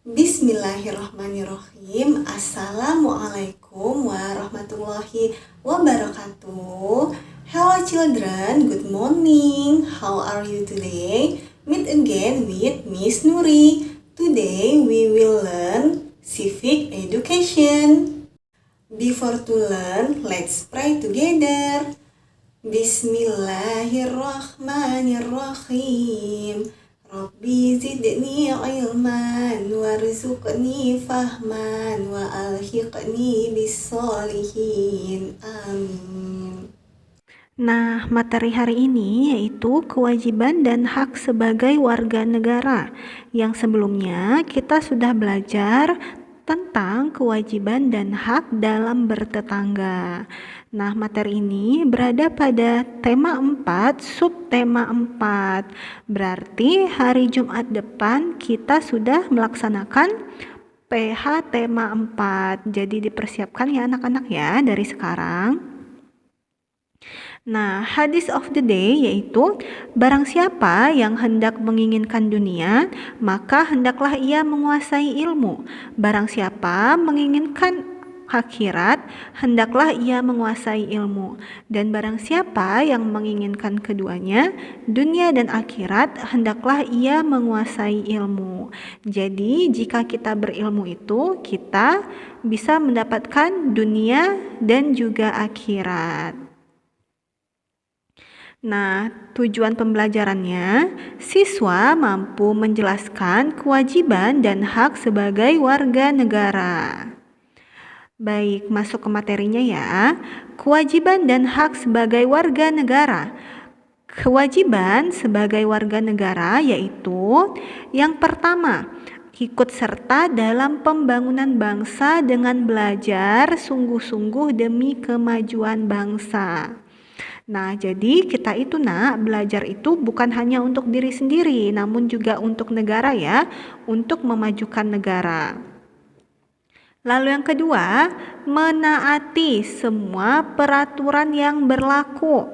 Bismillahirrahmanirrahim. Assalamualaikum warahmatullahi wabarakatuh. Hello children, good morning. How are you today? Meet again with Miss Nuri. Today we will learn civic education. Before to learn, let's pray together. Bismillahirrahmanirrahim. Rabbi zidni ilman warzuqni fahman wa alhiqni bis-sholihin. Amin. Nah, materi hari ini yaitu kewajiban dan hak sebagai warga negara. Yang sebelumnya kita sudah belajar tentang kewajiban dan hak dalam bertetangga. Nah, materi ini berada pada tema 4, subtema 4. Berarti hari Jumat depan kita sudah melaksanakan PH tema 4. Jadi dipersiapkan ya anak-anak ya dari sekarang. Nah, hadis of the day yaitu barang siapa yang hendak menginginkan dunia, maka hendaklah ia menguasai ilmu. Barang siapa menginginkan akhirat, hendaklah ia menguasai ilmu. Dan barang siapa yang menginginkan keduanya, dunia dan akhirat, hendaklah ia menguasai ilmu. Jadi, jika kita berilmu itu, kita bisa mendapatkan dunia dan juga akhirat. Nah, tujuan pembelajarannya, siswa mampu menjelaskan kewajiban dan hak sebagai warga negara. Baik, masuk ke materinya ya. Kewajiban dan hak sebagai warga negara. Kewajiban sebagai warga negara yaitu yang pertama, ikut serta dalam pembangunan bangsa dengan belajar sungguh-sungguh demi kemajuan bangsa. Nah, jadi kita itu belajar itu bukan hanya untuk diri sendiri, namun juga untuk negara ya, untuk memajukan negara. Lalu yang kedua, menaati semua peraturan yang berlaku.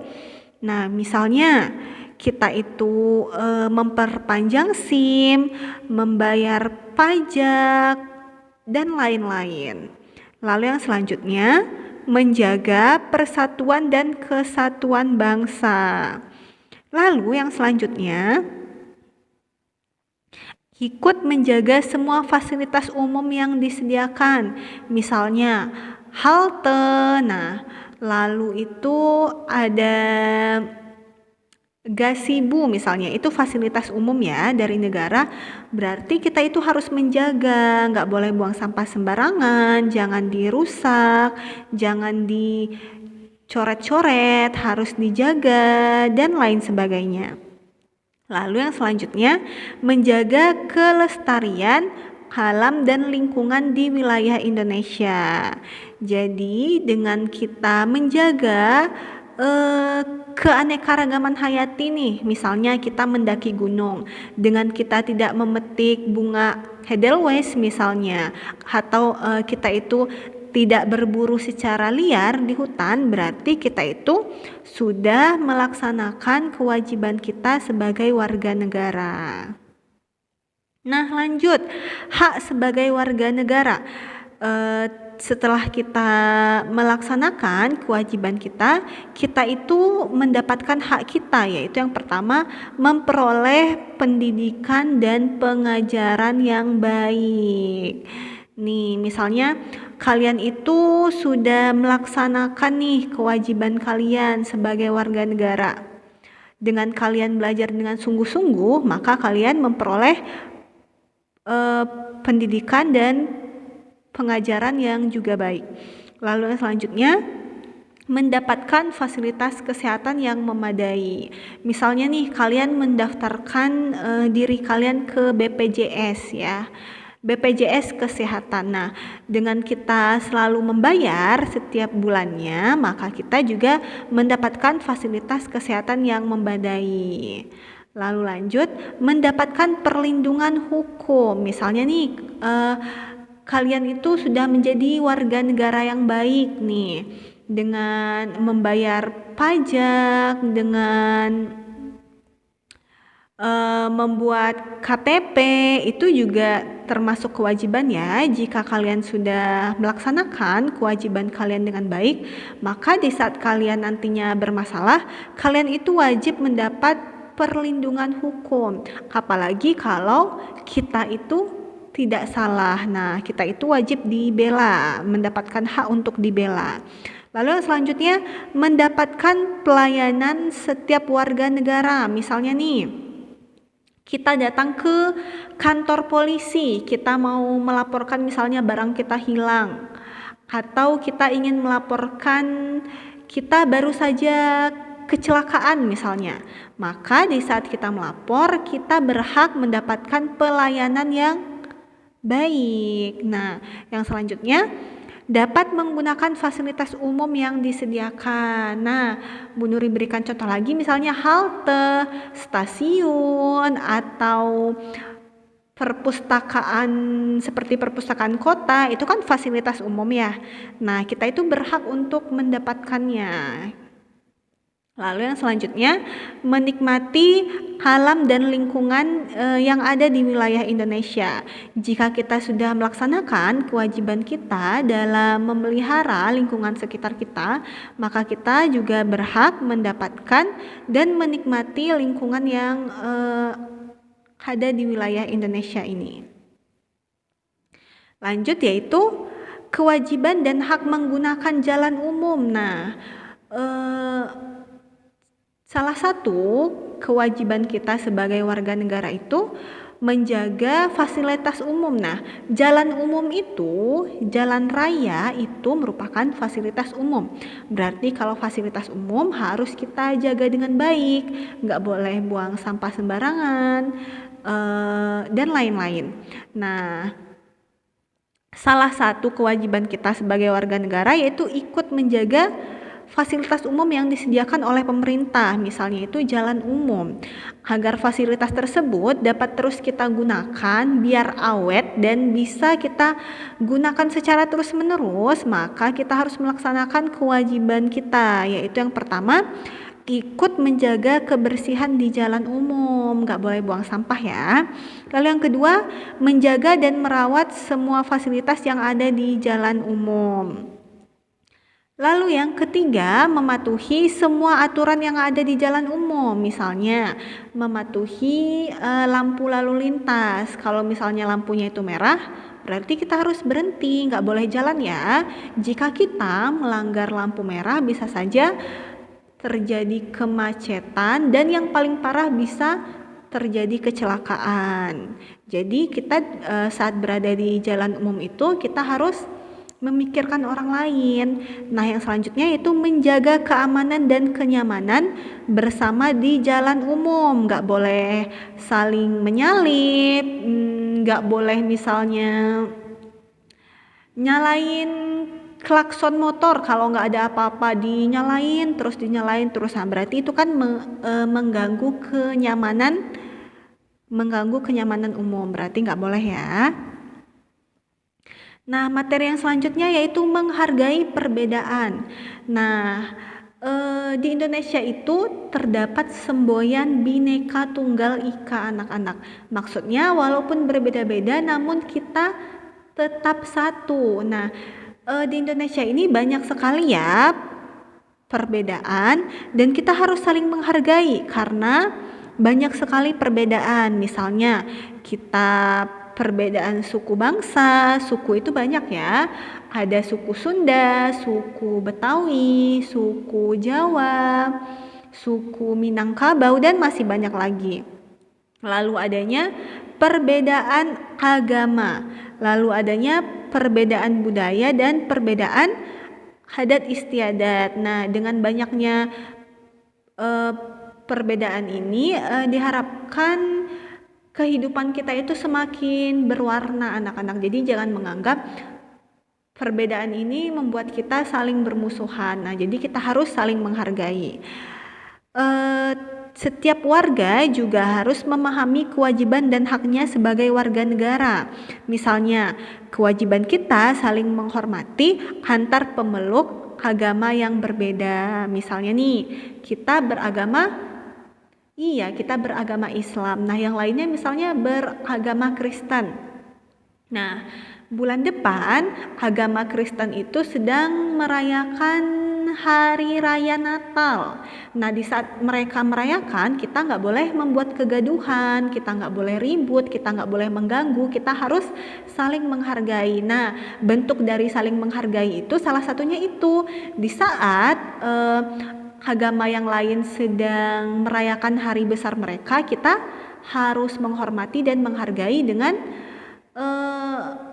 Nah, misalnya kita itu memperpanjang SIM, membayar pajak, dan lain-lain. Lalu yang selanjutnya, menjaga persatuan dan kesatuan bangsa. Lalu yang selanjutnya, ikut menjaga semua fasilitas umum yang disediakan. Misalnya halte, lalu itu ada gazebo misalnya, itu fasilitas umum ya dari negara. Berarti kita itu harus menjaga, nggak boleh buang sampah sembarangan, jangan dirusak, jangan dicoret-coret, harus dijaga, dan lain sebagainya. Lalu yang selanjutnya, menjaga kelestarian alam dan lingkungan di wilayah Indonesia. Jadi dengan kita menjaga keanekaragaman hayati nih, misalnya kita mendaki gunung, dengan kita tidak memetik bunga edelweiss misalnya, atau kita itu tidak berburu secara liar di hutan, berarti kita itu sudah melaksanakan kewajiban kita sebagai warga negara. Nah, lanjut, hak sebagai warga negara. Setelah kita melaksanakan kewajiban kita itu mendapatkan hak kita, yaitu yang pertama, memperoleh pendidikan dan pengajaran yang baik. Nih, misalnya kalian itu sudah melaksanakan nih kewajiban kalian sebagai warga negara. Dengan kalian belajar dengan sungguh-sungguh, maka kalian memperoleh pendidikan dan pengajaran yang juga baik. Lalu yang selanjutnya, mendapatkan fasilitas kesehatan yang memadai. Misalnya nih, kalian mendaftarkan diri kalian ke BPJS ya, BPJS Kesehatan. Nah, dengan kita selalu membayar setiap bulannya, maka kita juga mendapatkan fasilitas kesehatan yang memadai. Lalu lanjut, mendapatkan perlindungan hukum. Misalnya nih, kalian itu sudah menjadi warga negara yang baik nih, dengan membayar pajak, dengan membuat KTP, itu juga termasuk kewajiban ya. Jika kalian sudah melaksanakan kewajiban kalian dengan baik, maka di saat kalian nantinya bermasalah, kalian itu wajib mendapat perlindungan hukum. Apalagi kalau kita itu tidak salah. Nah, kita itu wajib dibela, mendapatkan hak untuk dibela. Lalu yang selanjutnya, mendapatkan pelayanan setiap warga negara. Misalnya nih, kita datang ke kantor polisi, kita mau melaporkan misalnya barang kita hilang, atau kita ingin melaporkan kita baru saja kecelakaan misalnya. Maka di saat kita melapor, kita berhak mendapatkan pelayanan yang baik. Nah, yang selanjutnya, dapat menggunakan fasilitas umum yang disediakan. Nah, Bu Nuri berikan contoh lagi, misalnya halte, stasiun, atau perpustakaan seperti perpustakaan kota, itu kan fasilitas umum ya. Nah, kita itu berhak untuk mendapatkannya. Lalu yang selanjutnya, menikmati alam dan lingkungan yang ada di wilayah Indonesia. Jika kita sudah melaksanakan kewajiban kita dalam memelihara lingkungan sekitar kita, maka kita juga berhak mendapatkan dan menikmati lingkungan yang ada di wilayah Indonesia ini. Lanjut, yaitu kewajiban dan hak menggunakan jalan umum. Nah, salah satu kewajiban kita sebagai warga negara itu menjaga fasilitas umum. Nah, jalan umum itu, jalan raya itu merupakan fasilitas umum. Berarti kalau fasilitas umum harus kita jaga dengan baik, nggak boleh buang sampah sembarangan, dan lain-lain. Nah, salah satu kewajiban kita sebagai warga negara yaitu ikut menjaga fasilitas umum yang disediakan oleh pemerintah, misalnya itu jalan umum. Agar fasilitas tersebut dapat terus kita gunakan biar awet dan bisa kita gunakan secara terus-menerus, maka kita harus melaksanakan kewajiban kita, yaitu yang pertama, ikut menjaga kebersihan di jalan umum, nggak boleh buang sampah ya. Lalu yang kedua, menjaga dan merawat semua fasilitas yang ada di jalan umum. Lalu yang ketiga, mematuhi semua aturan yang ada di jalan umum. Misalnya, mematuhi lampu lalu lintas. Kalau misalnya lampunya itu merah, berarti kita harus berhenti, nggak boleh jalan ya. Jika kita melanggar lampu merah, bisa saja terjadi kemacetan dan yang paling parah bisa terjadi kecelakaan. Jadi kita saat berada di jalan umum itu kita harus memikirkan orang lain. Nah, yang selanjutnya itu menjaga keamanan dan kenyamanan bersama di jalan umum. Nggak boleh saling menyalip, nggak boleh misalnya nyalain klakson motor kalau nggak ada apa-apa, dinyalain terus. Nah, berarti itu kan mengganggu kenyamanan umum. Berarti nggak boleh ya. Nah, materi yang selanjutnya yaitu menghargai perbedaan. Nah, di Indonesia itu terdapat semboyan Bhinneka Tunggal Ika anak-anak. Maksudnya walaupun berbeda-beda namun kita tetap satu. Nah, di Indonesia ini banyak sekali ya perbedaan dan kita harus saling menghargai karena banyak sekali perbedaan. Misalnya kita perbedaan suku bangsa, suku itu banyak ya. Ada suku Sunda, suku Betawi, suku Jawa, suku Minangkabau, dan masih banyak lagi. Lalu adanya perbedaan agama, lalu adanya perbedaan budaya dan perbedaan adat istiadat. Nah, dengan banyaknya perbedaan ini diharapkan kehidupan kita itu semakin berwarna anak-anak. Jadi jangan menganggap perbedaan ini membuat kita saling bermusuhan. Nah, jadi kita harus saling menghargai. Setiap warga juga harus memahami kewajiban dan haknya sebagai warga negara. Misalnya, kewajiban kita saling menghormati antar pemeluk agama yang berbeda. Misalnya nih, kita beragama Islam. Nah, yang lainnya misalnya beragama Kristen. Nah, bulan depan agama Kristen itu sedang merayakan Hari Raya Natal. Nah, di saat mereka merayakan, kita nggak boleh membuat kegaduhan, kita nggak boleh ribut, kita nggak boleh mengganggu, kita harus saling menghargai. Nah, bentuk dari saling menghargai itu salah satunya itu di saat agama yang lain sedang merayakan hari besar mereka, kita harus menghormati dan menghargai dengan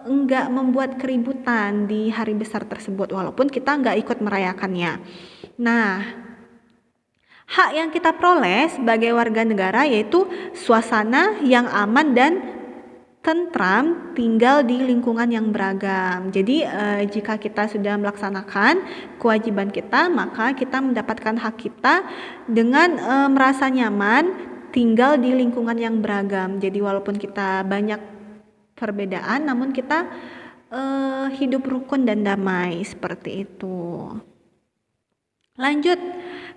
enggak membuat keributan di hari besar tersebut walaupun kita enggak ikut merayakannya. Nah, hak yang kita peroleh sebagai warga negara yaitu suasana yang aman dan tentram, tinggal di lingkungan yang beragam. Jadi jika kita sudah melaksanakan kewajiban kita, maka kita mendapatkan hak kita dengan merasa nyaman tinggal di lingkungan yang beragam. Jadi walaupun kita banyak perbedaan, namun kita hidup rukun dan damai seperti itu. Lanjut,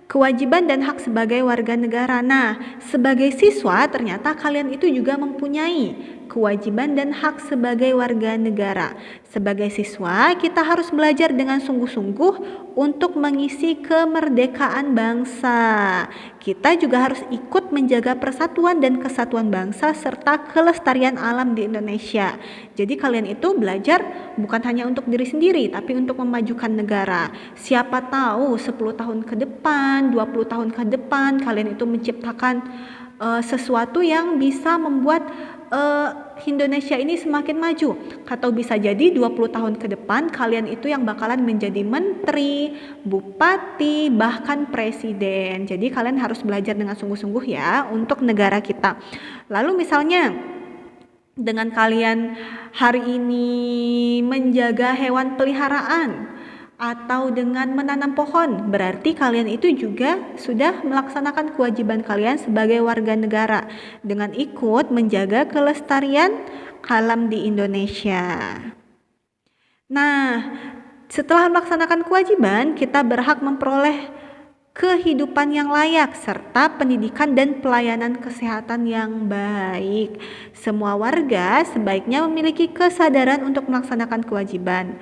kewajiban dan hak sebagai warga negara. Nah, sebagai siswa ternyata kalian itu juga mempunyai kewajiban dan hak sebagai warga negara. Sebagai siswa, kita harus belajar dengan sungguh-sungguh untuk mengisi kemerdekaan bangsa. Kita juga harus ikut menjaga persatuan dan kesatuan bangsa serta kelestarian alam di Indonesia. Jadi kalian itu belajar bukan hanya untuk diri sendiri, tapi untuk memajukan negara. Siapa tahu 10 tahun ke depan, 20 tahun ke depan, kalian itu menciptakan sesuatu yang bisa membuat Indonesia ini semakin maju. Atau bisa jadi 20 tahun ke depan kalian itu yang bakalan menjadi menteri, bupati, bahkan presiden. Jadi kalian harus belajar dengan sungguh-sungguh ya untuk negara kita. Lalu misalnya dengan kalian hari ini menjaga hewan peliharaan atau dengan menanam pohon, berarti kalian itu juga sudah melaksanakan kewajiban kalian sebagai warga negara dengan ikut menjaga kelestarian alam di Indonesia. Nah, setelah melaksanakan kewajiban, kita berhak memperoleh kehidupan yang layak serta pendidikan dan pelayanan kesehatan yang baik. Semua warga sebaiknya memiliki kesadaran untuk melaksanakan kewajiban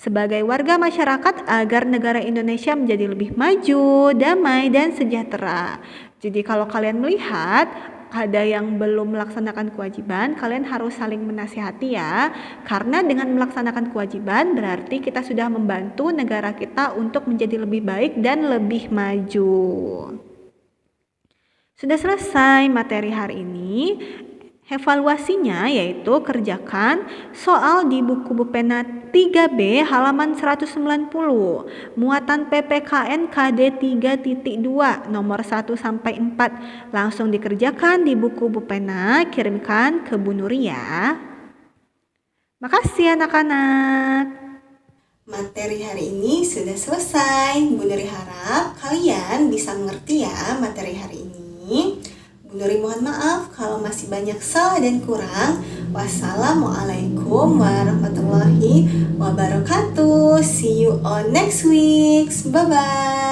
sebagai warga masyarakat agar negara Indonesia menjadi lebih maju, damai, dan sejahtera. Jadi kalau kalian melihat ada yang belum melaksanakan kewajiban, kalian harus saling menasihati ya. Karena dengan melaksanakan kewajiban berarti kita sudah membantu negara kita untuk menjadi lebih baik dan lebih maju. Sudah selesai materi hari ini. Evaluasinya yaitu kerjakan soal di buku Bupena 3B halaman 190, muatan PPKN KD 3.2 nomor 1 sampai 4. Langsung dikerjakan di buku Bupena, kirimkan ke Bu Nuri ya. Makasih anak-anak. Materi hari ini sudah selesai. Bu Nuri harap kalian bisa mengerti ya materi hari ini. Bu Nuri mohon maaf kalau masih banyak salah dan kurang. Wassalamualaikum warahmatullahi wabarakatuh. See you on next week. Bye-bye.